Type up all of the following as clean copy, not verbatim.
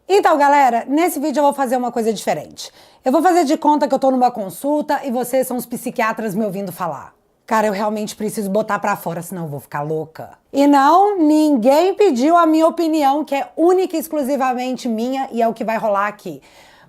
Então, galera, nesse vídeo eu vou fazer uma coisa diferente. Eu vou fazer de conta que eu tô numa consulta e vocês são os psiquiatras me ouvindo falar. Cara, eu realmente preciso botar pra fora, senão eu vou ficar louca. E não, ninguém pediu a minha opinião, que é única e exclusivamente minha e é o que vai rolar aqui.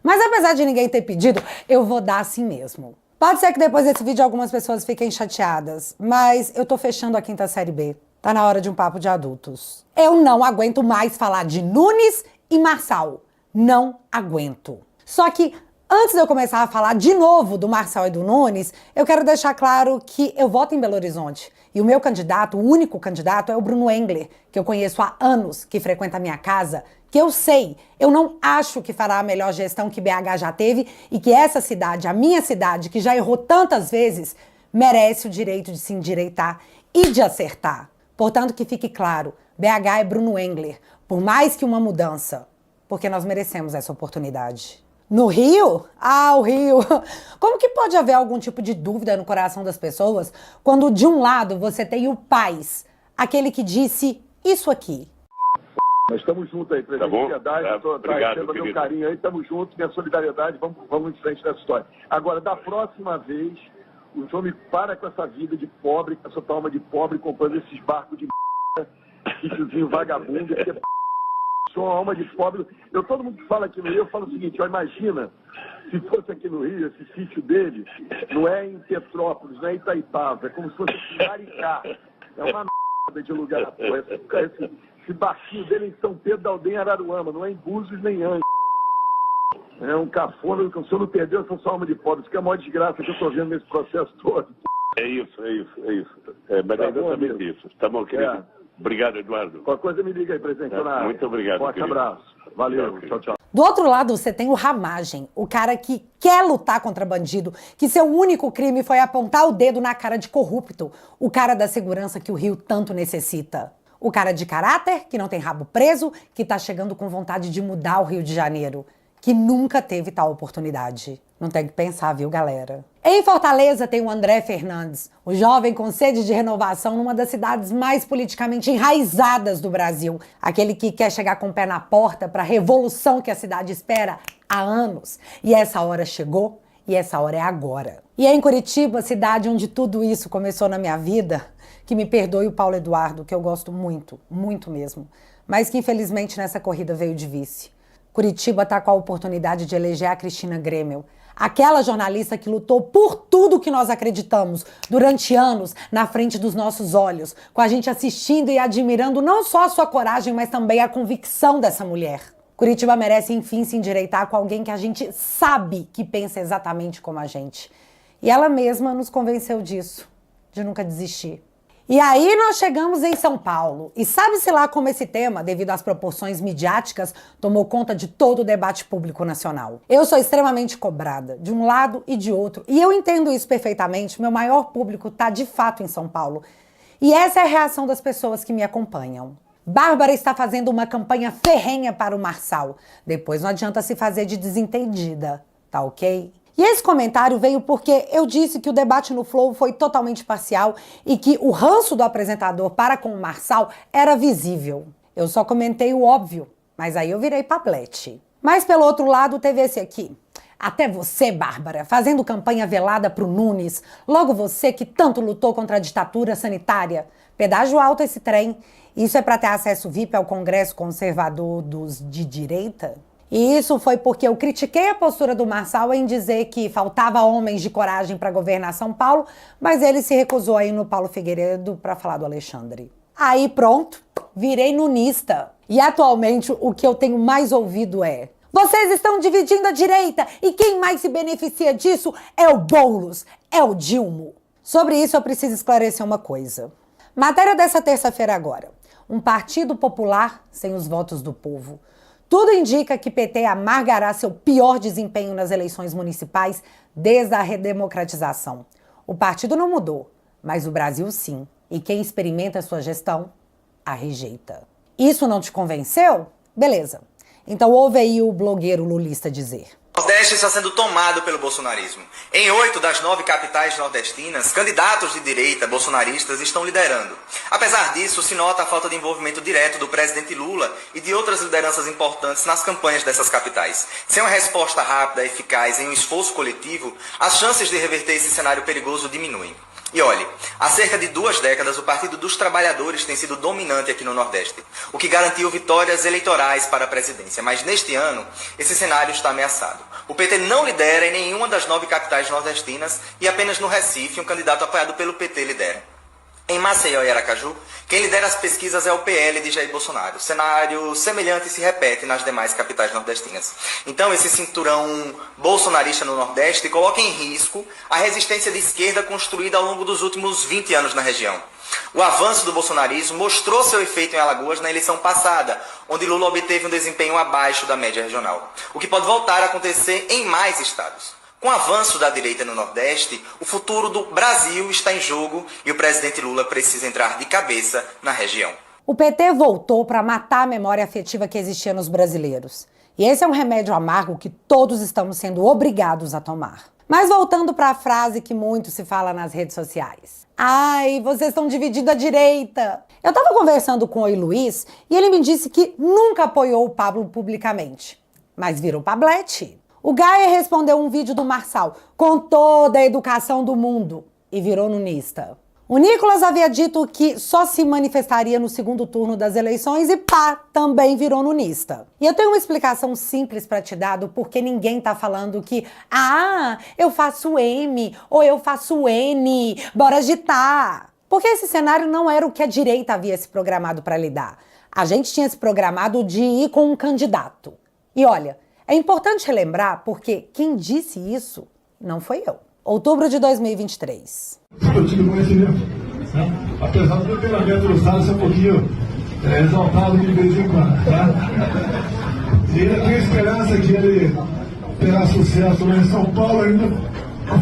Mas apesar de ninguém ter pedido, eu vou dar assim mesmo. Pode ser que depois desse vídeo algumas pessoas fiquem chateadas, mas eu tô fechando a 5ª série B. Tá na hora de um papo de adultos. Eu não aguento mais falar de Nunes e Marçal. Não aguento. Só que antes de eu começar a falar de novo do Marçal e do Nunes, eu quero deixar claro que eu voto em Belo Horizonte. E o meu candidato, o único candidato, é o Bruno Engler, que eu conheço há anos, que frequenta a minha casa, que eu sei, eu não acho que fará a melhor gestão que BH já teve e que essa cidade, a minha cidade, que já errou tantas vezes, merece o direito de se endireitar e de acertar. Portanto, que fique claro, BH é Bruno Engler, por mais que uma mudança, porque nós merecemos essa oportunidade. No Rio? Ah, o Rio! Como que pode haver algum tipo de dúvida no coração das pessoas quando de um lado você tem o Paes, aquele que disse isso aqui? Nós estamos juntos aí, presidente. Tá bom? Verdade, Obrigado, receba meu querido. carinho aí, estamos juntos, minha solidariedade, vamos em frente dessa história. Agora, da próxima vez, o senhor me para com essa vida de pobre, com essa alma de pobre, comprando esses barcos de m***, sítiozinho vagabundo, porque sou uma alma de pobre. Todo mundo que fala aqui no Rio, eu falo o seguinte, ó, imagina, se fosse aqui no Rio, esse sítio dele, não é em Petrópolis, não é em Itaipava, é como se fosse em Maricá. É uma merda de lugar, pô. Esse barquinho dele em São Pedro da Aldeia, Araruama, não é em Búzios nem Anjos. É um cafona, que o senhor não perdeu essa sua alma de pobre. Isso que é a maior desgraça que eu estou vendo nesse processo todo. É isso. Mas Tá é exatamente bom, isso. Tá bom, querido? É. Obrigado, Eduardo. Qualquer coisa me liga aí, presidente. Muito obrigado, Forte querido. abraço. Valeu, Tchau, tchau, tchau. Do outro lado, você tem o Ramagem, o cara que quer lutar contra bandido, que seu único crime foi apontar o dedo na cara de corrupto, o cara da segurança que o Rio tanto necessita. O cara de caráter, que não tem rabo preso, que tá chegando com vontade de mudar o Rio de Janeiro, que nunca teve tal oportunidade. Não tem que pensar, viu, galera? Em Fortaleza tem o André Fernandes, o jovem com sede de renovação numa das cidades mais politicamente enraizadas do Brasil. Aquele que quer chegar com o pé na porta para a revolução que a cidade espera há anos. E essa hora chegou, e essa hora é agora. E é em Curitiba, cidade onde tudo isso começou na minha vida, que me perdoe o Paulo Eduardo, que eu gosto muito, muito mesmo, mas que infelizmente nessa corrida veio de vice. Curitiba está com a oportunidade de eleger a Cristina Grêmio, aquela jornalista que lutou por tudo que nós acreditamos durante anos na frente dos nossos olhos, com a gente assistindo e admirando não só a sua coragem, mas também a convicção dessa mulher. Curitiba merece, enfim, se endireitar com alguém que a gente sabe que pensa exatamente como a gente. E ela mesma nos convenceu disso, de nunca desistir. E aí nós chegamos em São Paulo. E sabe-se lá como esse tema, devido às proporções midiáticas, tomou conta de todo o debate público nacional. Eu sou extremamente cobrada, de um lado e de outro. E eu entendo isso perfeitamente. Meu maior público está de fato em São Paulo. E essa é a reação das pessoas que me acompanham. Bárbara está fazendo uma campanha ferrenha para o Marçal. Depois não adianta se fazer de desentendida, tá ok? E esse comentário veio porque eu disse que o debate no Flow foi totalmente parcial e que o ranço do apresentador para com o Marçal era visível. Eu só comentei o óbvio, mas aí eu virei pablete. Mas pelo outro lado teve esse aqui. Até você, Bárbara, fazendo campanha velada pro Nunes, logo você que tanto lutou contra a ditadura sanitária. Pedágio alto esse trem. Isso é para ter acesso VIP ao Congresso Conservador dos de direita? E isso foi porque eu critiquei a postura do Marçal em dizer que faltava homens de coragem para governar São Paulo, mas ele se recusou a ir no Paulo Figueiredo para falar do Alexandre. Aí pronto, virei nunista. E atualmente o que eu tenho mais ouvido é: vocês estão dividindo a direita e quem mais se beneficia disso é o Boulos, é o Dilma. Sobre isso eu preciso esclarecer uma coisa. Matéria dessa terça-feira agora. Um partido popular sem os votos do povo. Tudo indica que PT amargará seu pior desempenho nas eleições municipais desde a redemocratização. O partido não mudou, mas o Brasil sim. E quem experimenta sua gestão, a rejeita. Isso não te convenceu? Beleza. Então ouve aí o blogueiro lulista dizer. O Nordeste está sendo tomado pelo bolsonarismo. Em 8 das 9 capitais nordestinas, candidatos de direita bolsonaristas estão liderando. Apesar disso, se nota a falta de envolvimento direto do presidente Lula e de outras lideranças importantes nas campanhas dessas capitais. Sem uma resposta rápida, eficaz em um esforço coletivo, as chances de reverter esse cenário perigoso diminuem. E olhe, há cerca de 2 décadas o Partido dos Trabalhadores tem sido dominante aqui no Nordeste, o que garantiu vitórias eleitorais para a presidência. Mas neste ano, esse cenário está ameaçado. O PT não lidera em nenhuma das 9 capitais nordestinas e apenas no Recife um candidato apoiado pelo PT lidera. Em Maceió e Aracaju, quem lidera as pesquisas é o PL de Jair Bolsonaro. Cenário semelhante se repete nas demais capitais nordestinas. Então, esse cinturão bolsonarista no Nordeste coloca em risco a resistência de esquerda construída ao longo dos últimos 20 anos na região. O avanço do bolsonarismo mostrou seu efeito em Alagoas na eleição passada, onde Lula obteve um desempenho abaixo da média regional, o que pode voltar a acontecer em mais estados. Com o avanço da direita no Nordeste, o futuro do Brasil está em jogo e o presidente Lula precisa entrar de cabeça na região. O PT voltou para matar a memória afetiva que existia nos brasileiros. E esse é um remédio amargo que todos estamos sendo obrigados a tomar. Mas voltando para a frase que muito se fala nas redes sociais. Ai, vocês estão divididos à direita. Eu estava conversando com o Luiz e ele me disse que nunca apoiou o Pablo publicamente. Mas virou pablete. O Gaia respondeu um vídeo do Marçal com toda a educação do mundo e virou nunista. O Nicolas havia dito que só se manifestaria no segundo turno das eleições e pá, também virou nunista. E eu tenho uma explicação simples para te dar do porquê ninguém tá falando que eu faço M ou eu faço N, bora agitar. Porque esse cenário não era o que a direita havia se programado para lidar. A gente tinha se programado de ir com um candidato. E olha, é importante relembrar porque quem disse isso não foi eu. Outubro de 2023. Eu tive conhecimento, né? Apesar do temperamento do Salles ser um pouquinho exaltado de vez em quando, tá? E ainda tenho esperança que ele terá sucesso lá em São Paulo ainda,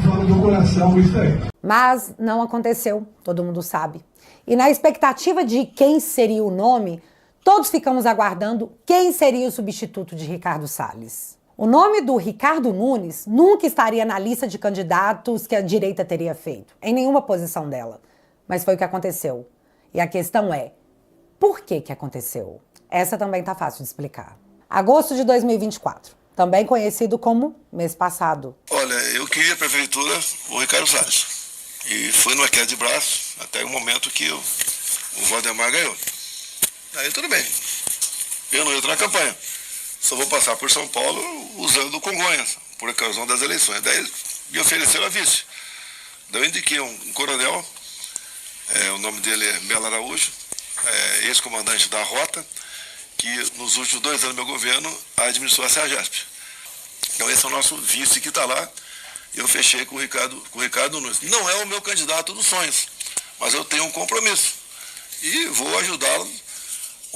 falando do coração, isso aí. Mas não aconteceu, todo mundo sabe. E na expectativa de quem seria o nome, todos ficamos aguardando quem seria o substituto de Ricardo Salles. O nome do Ricardo Nunes nunca estaria na lista de candidatos que a direita teria feito, em nenhuma posição dela. Mas foi o que aconteceu. E a questão é, por que aconteceu? Essa também tá fácil de explicar. Agosto de 2024, também conhecido como mês passado. Olha, eu queria a prefeitura o Ricardo Salles. E foi numa queda de braço, até o momento que o Valdemar ganhou. Aí tudo bem, eu não entro na campanha, só vou passar por São Paulo usando Congonhas, por ocasião das eleições. Daí me ofereceram a vice. Daí eu indiquei um coronel, o nome dele é Melo Araújo, ex-comandante da Rota, que nos últimos 2 anos do meu governo administrou a Sergesp. Então esse é o nosso vice que está lá, e eu fechei com o Ricardo Nunes. Não é o meu candidato dos sonhos, mas eu tenho um compromisso e vou ajudá-lo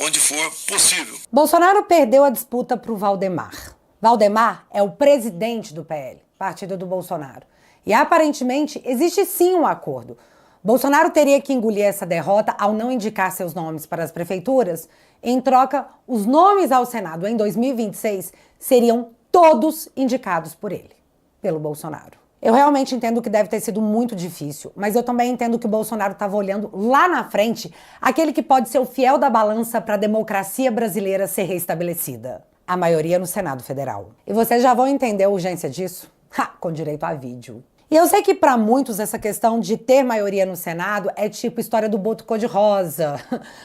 onde for possível. Bolsonaro perdeu a disputa para o Valdemar. Valdemar é o presidente do PL, partido do Bolsonaro. E aparentemente existe sim um acordo. Bolsonaro teria que engolir essa derrota ao não indicar seus nomes para as prefeituras. Em troca, os nomes ao Senado em 2026 seriam todos indicados por ele, pelo Bolsonaro. Eu realmente entendo que deve ter sido muito difícil, mas eu também entendo que o Bolsonaro estava olhando lá na frente aquele que pode ser o fiel da balança para a democracia brasileira ser reestabelecida. A maioria no Senado Federal. E vocês já vão entender a urgência disso? Com direito a vídeo. E eu sei que para muitos essa questão de ter maioria no Senado é tipo história do boto cor-de-rosa,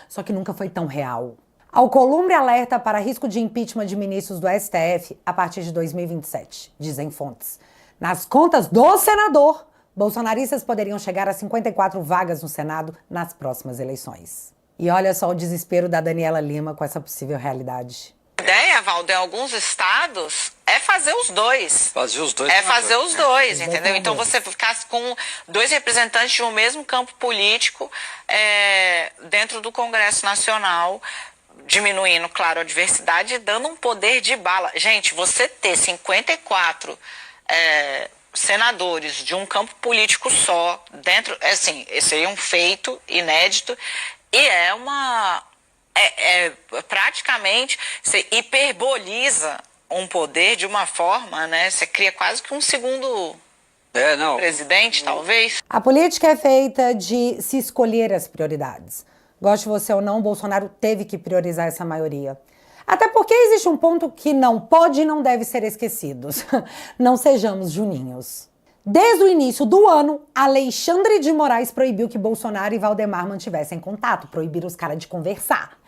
só que nunca foi tão real. Alcolumbre alerta para risco de impeachment de ministros do STF a partir de 2027, dizem fontes. Nas contas do senador, bolsonaristas poderiam chegar a 54 vagas no Senado nas próximas eleições. E olha só o desespero da Daniela Lima com essa possível realidade. A ideia, Valdo, em alguns estados é fazer os dois. Fazer os dois. É fazer os dois, entendeu? Então você ficasse com 2 representantes de um mesmo campo político dentro do Congresso Nacional, diminuindo, claro, a diversidade e dando um poder de bala. Gente, você ter 54 senadores de um campo político só, dentro, assim, seria um feito inédito e praticamente, você hiperboliza um poder de uma forma, né? Você cria quase que um segundo presidente, talvez. A política é feita de se escolher as prioridades. Goste você ou não, Bolsonaro teve que priorizar essa maioria. Até porque existe um ponto que não pode e não deve ser esquecido. Não sejamos juninhos. Desde o início do ano, Alexandre de Moraes proibiu que Bolsonaro e Valdemar mantivessem contato, proibiram os caras de conversar.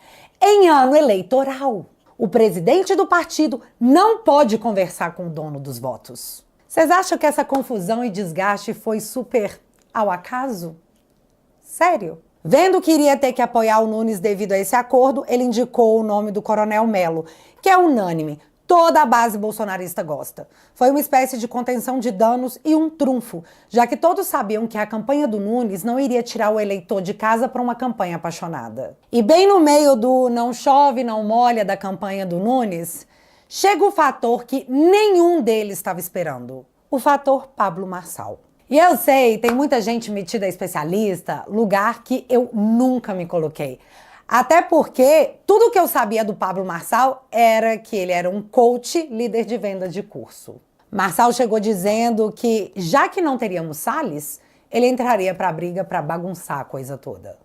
Em ano eleitoral, o presidente do partido não pode conversar com o dono dos votos. Vocês acham que essa confusão e desgaste foi super ao acaso? Sério? Vendo que iria ter que apoiar o Nunes devido a esse acordo, ele indicou o nome do Coronel Melo, que é unânime. Toda a base bolsonarista gosta. Foi uma espécie de contenção de danos e um trunfo, já que todos sabiam que a campanha do Nunes não iria tirar o eleitor de casa para uma campanha apaixonada. E bem no meio do não chove, não molha da campanha do Nunes, chega o fator que nenhum deles estava esperando. O fator Pablo Marçal. E eu sei, tem muita gente metida a especialista, lugar que eu nunca me coloquei. Até porque tudo que eu sabia do Pablo Marçal era que ele era um coach, líder de venda de curso. Marçal chegou dizendo que, já que não teríamos Salles, ele entraria para a briga para bagunçar a coisa toda.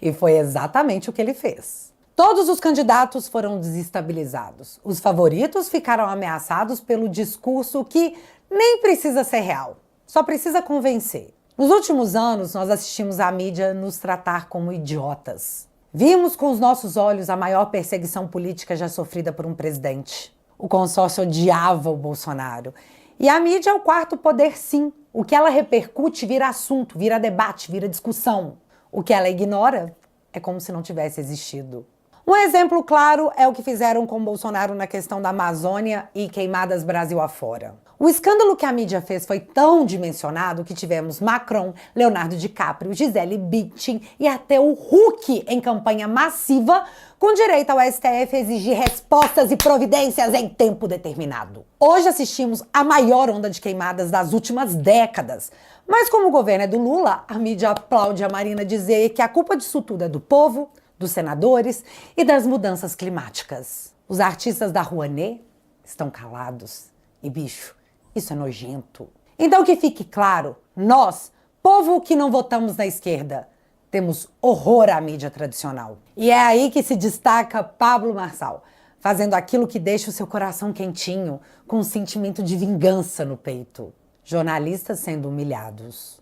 E foi exatamente o que ele fez. Todos os candidatos foram desestabilizados. Os favoritos ficaram ameaçados pelo discurso que nem precisa ser real, só precisa convencer. Nos últimos anos, nós assistimos a mídia nos tratar como idiotas. Vimos com os nossos olhos a maior perseguição política já sofrida por um presidente. O consórcio odiava o Bolsonaro. E a mídia é o quarto poder, sim. O que ela repercute vira assunto, vira debate, vira discussão. O que ela ignora é como se não tivesse existido. Um exemplo claro é o que fizeram com Bolsonaro na questão da Amazônia e queimadas Brasil afora. O escândalo que a mídia fez foi tão dimensionado que tivemos Macron, Leonardo DiCaprio, Gisele Bündchen e até o Huck em campanha massiva, com direito ao STF exigir respostas e providências em tempo determinado. Hoje assistimos a maior onda de queimadas das últimas décadas. Mas como o governo é do Lula, a mídia aplaude a Marina dizer que a culpa disso tudo é do povo, dos senadores e das mudanças climáticas. Os artistas da Rouanet estão calados. E, bicho, isso é nojento. Então que fique claro, nós, povo que não votamos na esquerda, temos horror à mídia tradicional. E é aí que se destaca Pablo Marçal, fazendo aquilo que deixa o seu coração quentinho, com um sentimento de vingança no peito. Jornalistas sendo humilhados.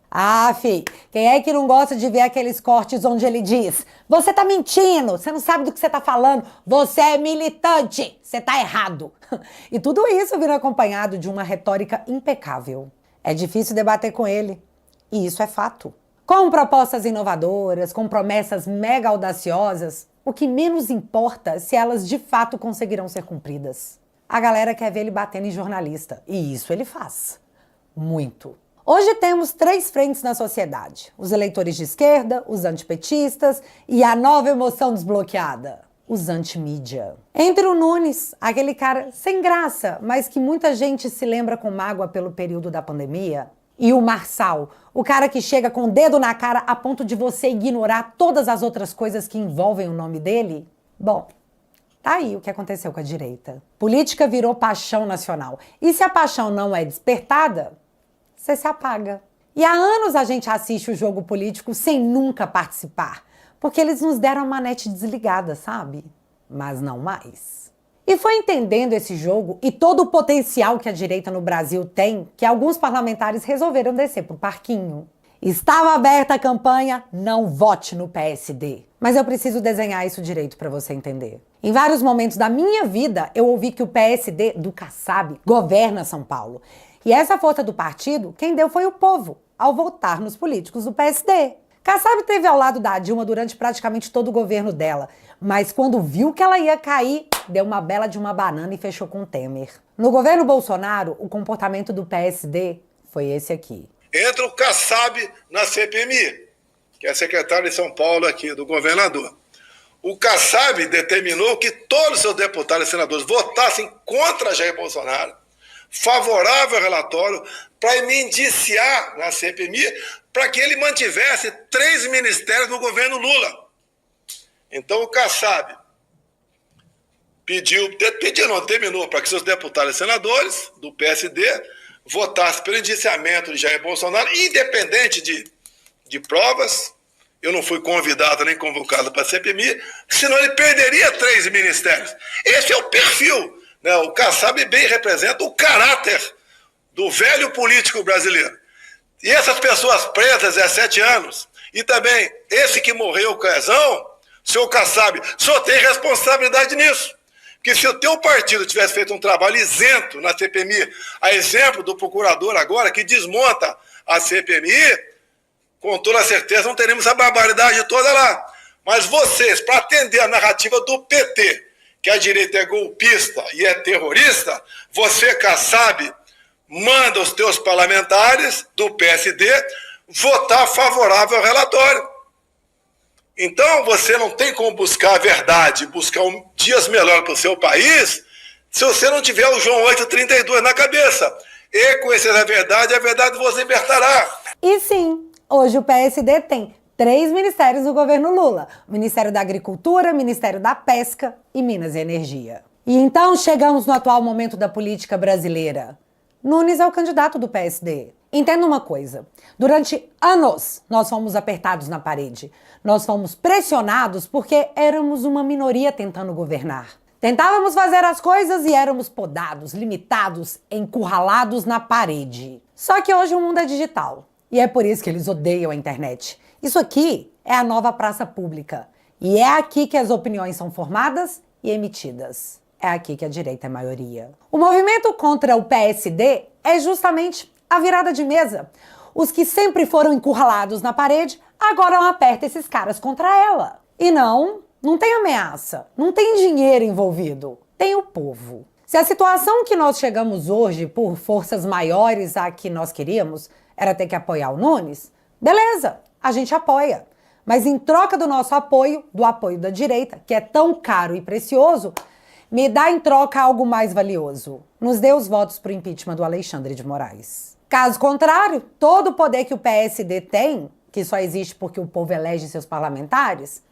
Quem é que não gosta de ver aqueles cortes onde ele diz: você tá mentindo, você não sabe do que você tá falando, você é militante, você tá errado. E tudo isso vira acompanhado de uma retórica impecável. É difícil debater com ele, e isso é fato. Com propostas inovadoras, com promessas mega audaciosas, o que menos importa é se elas de fato conseguirão ser cumpridas. A galera quer ver ele batendo em jornalista, e isso ele faz. Muito. Hoje temos 3 frentes na sociedade: os eleitores de esquerda, os antipetistas e a nova emoção desbloqueada, os antimídia. Entre o Nunes, aquele cara sem graça, mas que muita gente se lembra com mágoa pelo período da pandemia, e o Marçal, o cara que chega com o dedo na cara a ponto de você ignorar todas as outras coisas que envolvem o nome dele, bom, tá aí o que aconteceu com a direita. Política virou paixão nacional. E se a paixão não é despertada, você se apaga. E há anos a gente assiste o jogo político sem nunca participar, porque eles nos deram a manete desligada, sabe? Mas não mais. E foi entendendo esse jogo e todo o potencial que a direita no Brasil tem que alguns parlamentares resolveram descer pro parquinho. Estava aberta a campanha, não vote no PSD. Mas eu preciso desenhar isso direito para você entender. Em vários momentos da minha vida, eu ouvi que o PSD do Kassab governa São Paulo. E essa força do partido, quem deu foi o povo, ao votar nos políticos do PSD. Kassab esteve ao lado da Dilma durante praticamente todo o governo dela, mas quando viu que ela ia cair, deu uma bela de uma banana e fechou com o Temer. No governo Bolsonaro, o comportamento do PSD foi esse aqui. Entra o Kassab na CPMI, que é secretário de São Paulo aqui, do governador. O Kassab determinou que todos os seus deputados e senadores votassem contra Jair Bolsonaro, favorável ao relatório, para me indiciar na CPMI, para que ele mantivesse 3 ministérios no governo Lula. Então o Kassab determinou para que seus deputados e senadores do PSD votassem pelo indiciamento de Jair Bolsonaro, independente de provas. Eu não fui convidado nem convocado para a CPMI, senão ele perderia 3 ministérios. Esse é o perfil, né? O Kassab bem representa o caráter do velho político brasileiro. E essas pessoas presas, 17 anos, e também esse que morreu, o Quezão, senhor Kassab, só tem responsabilidade nisso. Porque se o teu partido tivesse feito um trabalho isento na CPMI, a exemplo do procurador agora, que desmonta a CPMI, com toda certeza não teremos a barbaridade toda lá. Mas vocês, para atender a narrativa do PT, que a direita é golpista e é terrorista, você, Kassab, manda os teus parlamentares do PSD votar favorável ao relatório. Então, você não tem como buscar a verdade, buscar dias melhores para o seu país, se você não tiver o João 8,32 na cabeça. E conhecer a verdade vos libertará. E sim, hoje o PSD tem 3 ministérios do governo Lula: o Ministério da Agricultura, Ministério da Pesca e Minas e Energia. E então chegamos no atual momento da política brasileira. Nunes é o candidato do PSD. Entenda uma coisa, durante anos nós fomos apertados na parede, nós fomos pressionados porque éramos uma minoria tentando governar. Tentávamos fazer as coisas e éramos podados, limitados, encurralados na parede. Só que hoje o mundo é digital e é por isso que eles odeiam a internet. Isso aqui é a nova praça pública e é aqui que as opiniões são formadas e emitidas. É aqui que a direita é maioria. O movimento contra o PSD é justamente a virada de mesa. Os que sempre foram encurralados na parede, agora apertam esses caras contra ela. E não tem ameaça, não tem dinheiro envolvido, tem o povo. Se a situação que nós chegamos hoje, por forças maiores a que nós queríamos, era ter que apoiar o Nunes, beleza, a gente apoia. Mas em troca do nosso apoio, do apoio da direita, que é tão caro e precioso, me dá em troca algo mais valioso. Nos dê os votos para o impeachment do Alexandre de Moraes. Caso contrário, todo o poder que o PSD tem, que só existe porque o povo elege seus parlamentares,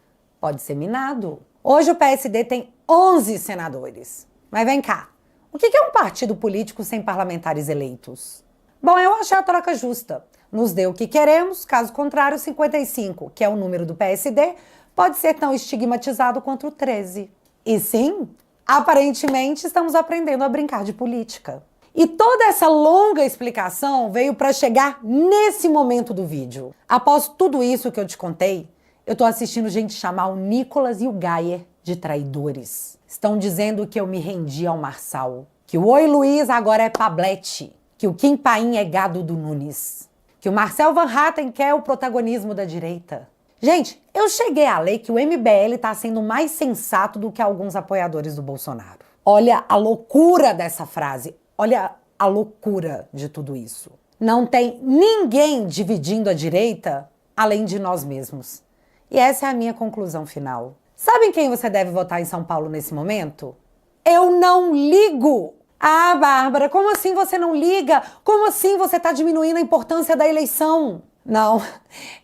pode ser minado. Hoje o PSD tem 11 senadores. Mas vem cá, o que é um partido político sem parlamentares eleitos? Bom, eu achei a troca justa. Nos dê o que queremos, caso contrário, 55, que é o número do PSD, pode ser tão estigmatizado quanto o 13. E sim, aparentemente estamos aprendendo a brincar de política. E toda essa longa explicação veio para chegar nesse momento do vídeo. Após tudo isso que eu te contei, eu tô assistindo gente chamar o Nicolas e o Gayer de traidores. Estão dizendo que eu me rendi ao Marçal, que o Oi Luiz agora é Pablete, que o Kim Paim é gado do Nunes, que o Marcel Van Hatten quer o protagonismo da direita. Gente, eu cheguei a ler que o MBL tá sendo mais sensato do que alguns apoiadores do Bolsonaro. Olha a loucura dessa frase, olha a loucura de tudo isso. Não tem ninguém dividindo a direita além de nós mesmos. E essa é a minha conclusão final. Sabe em quem você deve votar em São Paulo nesse momento? Eu não ligo! Ah, Bárbara, como assim você não liga? Como assim você tá diminuindo a importância da eleição? Não,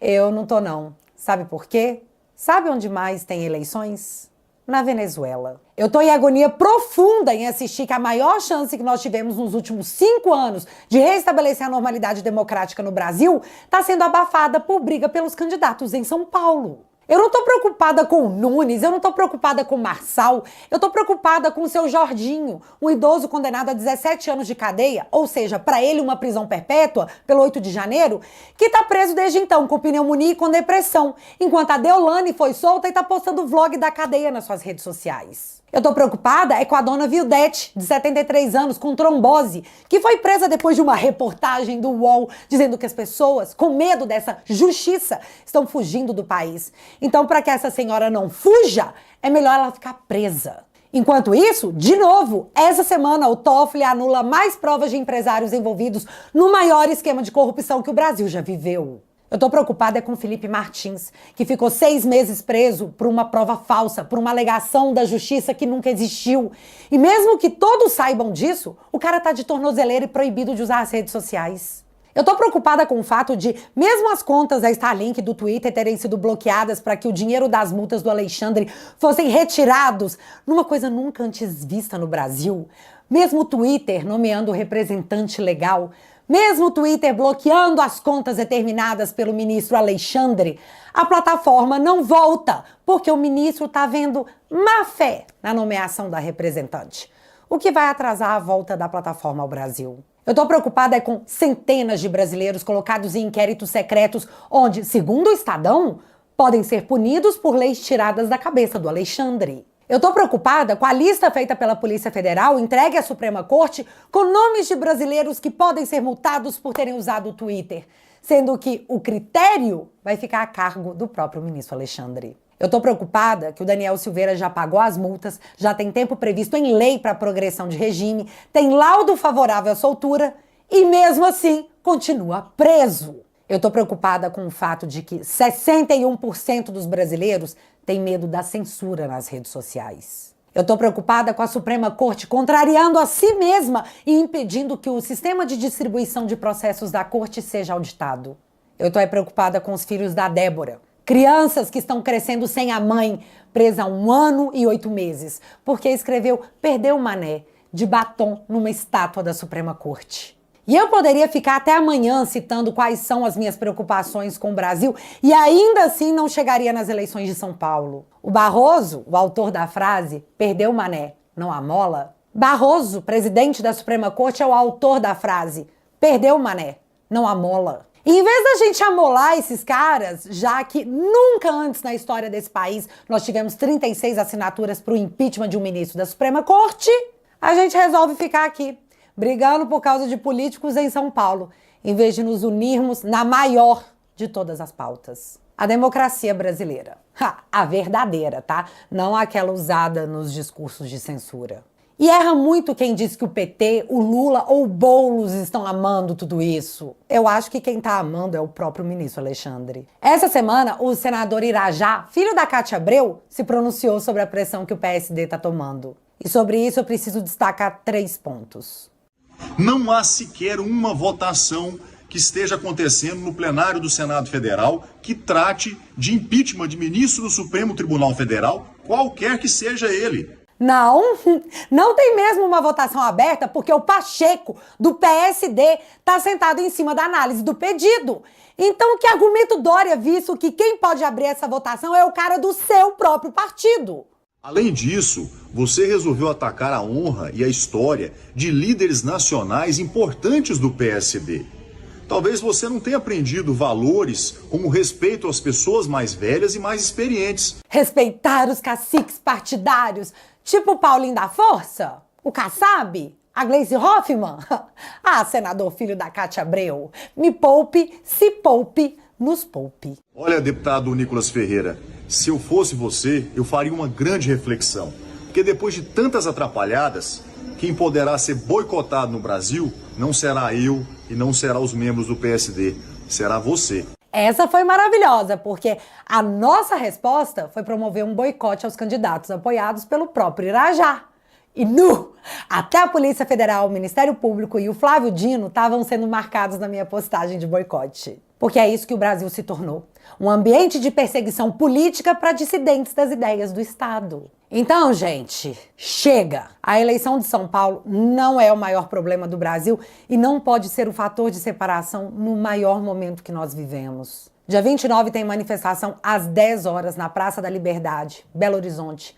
eu não tô não. Sabe por quê? Sabe onde mais tem eleições? Na Venezuela. Eu tô em agonia profunda em assistir que a maior chance que nós tivemos nos últimos 5 anos de restabelecer a normalidade democrática no Brasil tá sendo abafada por briga pelos candidatos em São Paulo. Eu não tô preocupada com o Nunes, eu não tô preocupada com o Marçal, eu tô preocupada com o seu Jorginho, um idoso condenado a 17 anos de cadeia, ou seja, para ele uma prisão perpétua, pelo 8 de janeiro, que tá preso desde então com pneumonia e com depressão, enquanto a Deolane foi solta e tá postando vlog da cadeia nas suas redes sociais. Eu tô preocupada com a dona Vildete, de 73 anos, com trombose, que foi presa depois de uma reportagem do UOL dizendo que as pessoas, com medo dessa justiça, estão fugindo do país. Então, para que essa senhora não fuja, é melhor ela ficar presa. Enquanto isso, de novo, essa semana o Toffoli anula mais provas de empresários envolvidos no maior esquema de corrupção que o Brasil já viveu. Eu tô preocupada com o Felipe Martins, que ficou 6 meses preso por uma prova falsa, por uma alegação da justiça que nunca existiu. E mesmo que todos saibam disso, o cara tá de tornozeleira e proibido de usar as redes sociais. Eu tô preocupada com o fato de, mesmo as contas da Starlink e do Twitter terem sido bloqueadas para que o dinheiro das multas do Alexandre fossem retirados, numa coisa nunca antes vista no Brasil, mesmo o Twitter nomeando o representante legal, mesmo o Twitter bloqueando as contas determinadas pelo ministro Alexandre, a plataforma não volta, porque o ministro está vendo má fé na nomeação da representante, o que vai atrasar a volta da plataforma ao Brasil. Eu tô preocupada com centenas de brasileiros colocados em inquéritos secretos onde, segundo o Estadão, podem ser punidos por leis tiradas da cabeça do Alexandre. Eu tô preocupada com a lista feita pela Polícia Federal entregue à Suprema Corte com nomes de brasileiros que podem ser multados por terem usado o Twitter, sendo que o critério vai ficar a cargo do próprio ministro Alexandre. Eu tô preocupada que o Daniel Silveira já pagou as multas, já tem tempo previsto em lei para progressão de regime, tem laudo favorável à soltura e, mesmo assim, continua preso. Eu tô preocupada com o fato de que 61% dos brasileiros têm medo da censura nas redes sociais. Eu tô preocupada com a Suprema Corte contrariando a si mesma e impedindo que o sistema de distribuição de processos da Corte seja auditado. Eu tô preocupada com os filhos da Débora. Crianças que estão crescendo sem a mãe, presa há 1 ano e 8 meses, porque escreveu "Perdeu o Mané" de batom numa estátua da Suprema Corte. E eu poderia ficar até amanhã citando quais são as minhas preocupações com o Brasil e ainda assim não chegaria nas eleições de São Paulo. O Barroso, o autor da frase "Perdeu o Mané, não a mola", Barroso, presidente da Suprema Corte, é o autor da frase "Perdeu o Mané, não a mola". E em vez da gente amolar esses caras, já que nunca antes na história desse país nós tivemos 36 assinaturas para o impeachment de um ministro da Suprema Corte, a gente resolve ficar aqui, brigando por causa de políticos em São Paulo, em vez de nos unirmos na maior de todas as pautas: a democracia brasileira. A verdadeira, tá? Não aquela usada nos discursos de censura. E erra muito quem diz que o PT, o Lula ou o Boulos estão amando tudo isso. Eu acho que quem tá amando é o próprio ministro Alexandre. Essa semana, o senador Irajá, filho da Cátia Abreu, se pronunciou sobre a pressão que o PSD tá tomando. E sobre isso eu preciso destacar 3 pontos. Não há sequer uma votação que esteja acontecendo no plenário do Senado Federal que trate de impeachment de ministro do Supremo Tribunal Federal, qualquer que seja ele. Não tem mesmo uma votação aberta porque o Pacheco, do PSD, tá sentado em cima da análise do pedido. Então, que argumento Dória, visto que quem pode abrir essa votação é o cara do seu próprio partido? Além disso, você resolveu atacar a honra e a história de líderes nacionais importantes do PSD. Talvez você não tenha aprendido valores como respeito às pessoas mais velhas e mais experientes. Respeitar os caciques partidários, tipo o Paulinho da Força, o Kassab, a Gleisi Hoffmann. Ah, senador filho da Cátia Abreu, me poupe, se poupe, nos poupe. Olha, deputado Nicolas Ferreira, se eu fosse você, eu faria uma grande reflexão. Porque depois de tantas atrapalhadas, quem poderá ser boicotado no Brasil não será eu e não será os membros do PSD, será você. Essa foi maravilhosa, porque a nossa resposta foi promover um boicote aos candidatos apoiados pelo próprio Irajá. E até a Polícia Federal, o Ministério Público e o Flávio Dino estavam sendo marcados na minha postagem de boicote. Porque é isso que o Brasil se tornou. Um ambiente de perseguição política para dissidentes das ideias do Estado. Então, gente, chega! A eleição de São Paulo não é o maior problema do Brasil e não pode ser o fator de separação no maior momento que nós vivemos. Dia 29 tem manifestação às 10 horas na Praça da Liberdade, Belo Horizonte,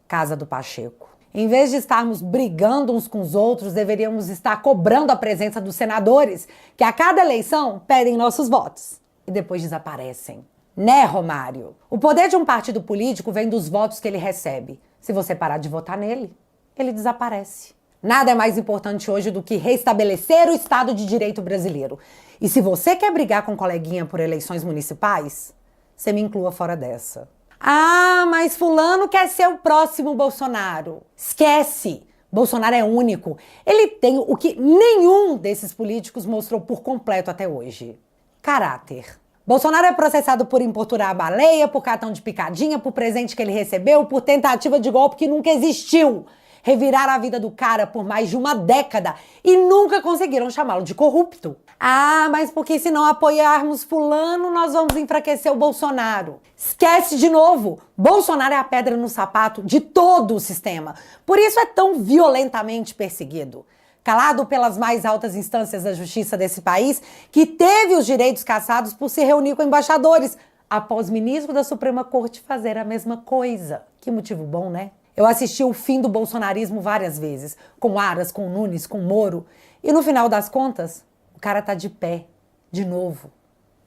Casa do Pacheco. Em vez de estarmos brigando uns com os outros, deveríamos estar cobrando a presença dos senadores, que a cada eleição pedem nossos votos e depois desaparecem. Né, Romário? O poder de um partido político vem dos votos que ele recebe. Se você parar de votar nele, ele desaparece. Nada é mais importante hoje do que restabelecer o Estado de Direito brasileiro. E se você quer brigar com um coleguinha por eleições municipais, você me inclua fora dessa. Ah, mas fulano quer ser o próximo Bolsonaro. Esquece! Bolsonaro é único. Ele tem o que nenhum desses políticos mostrou por completo até hoje: caráter. Bolsonaro é processado por importunar a baleia, por cartão de picadinha, por presente que ele recebeu, por tentativa de golpe que nunca existiu. reviraram a vida do cara por mais de uma década e nunca conseguiram chamá-lo de corrupto. Ah, mas porque se não apoiarmos fulano, nós vamos enfraquecer o Bolsonaro. Esquece de novo, Bolsonaro é a pedra no sapato de todo o sistema. Por isso é tão violentamente perseguido. Calado pelas mais altas instâncias da justiça desse país, que teve os direitos cassados por se reunir com embaixadores, após ministro da Suprema Corte fazer a mesma coisa. Que motivo bom, né? Eu assisti o fim do bolsonarismo várias vezes, com Aras, com Nunes, com Moro, e no final das contas, o cara tá de pé, de novo,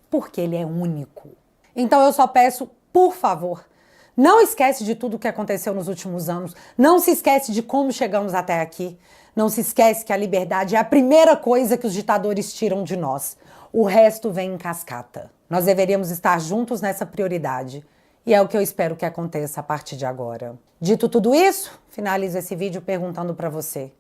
porque ele é único. Então eu só peço, por favor, não esquece de tudo o que aconteceu nos últimos anos, não se esquece de como chegamos até aqui, não se esquece que a liberdade é a primeira coisa que os ditadores tiram de nós. O resto vem em cascata. Nós deveríamos estar juntos nessa prioridade. E é o que eu espero que aconteça a partir de agora. Dito tudo isso, finalizo esse vídeo perguntando para você: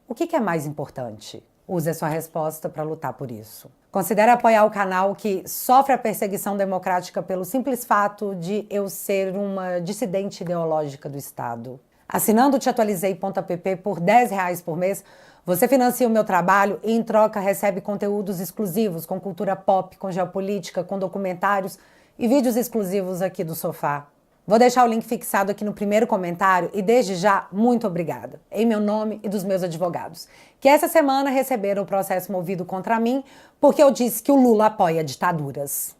o que é mais importante? Use a sua resposta para lutar por isso. Considere apoiar o canal que sofre a perseguição democrática pelo simples fato de eu ser uma dissidente ideológica do Estado. Assinando o teatualizei.app por R$10 por mês, você financia o meu trabalho e, em troca, recebe conteúdos exclusivos com cultura pop, com geopolítica, com documentários e vídeos exclusivos aqui do sofá. Vou deixar o link fixado aqui no primeiro comentário e, desde já, muito obrigada, em meu nome e dos meus advogados, que essa semana receberam o processo movido contra mim porque eu disse que o Lula apoia ditaduras.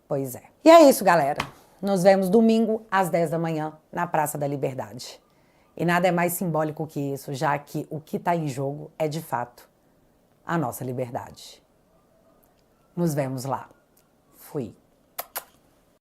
Pois é. E é isso, galera. Nos vemos domingo, às 10 da manhã, na Praça da Liberdade. E nada é mais simbólico que isso, já que o que está em jogo é, de fato, a nossa liberdade. Nos vemos lá. Fui.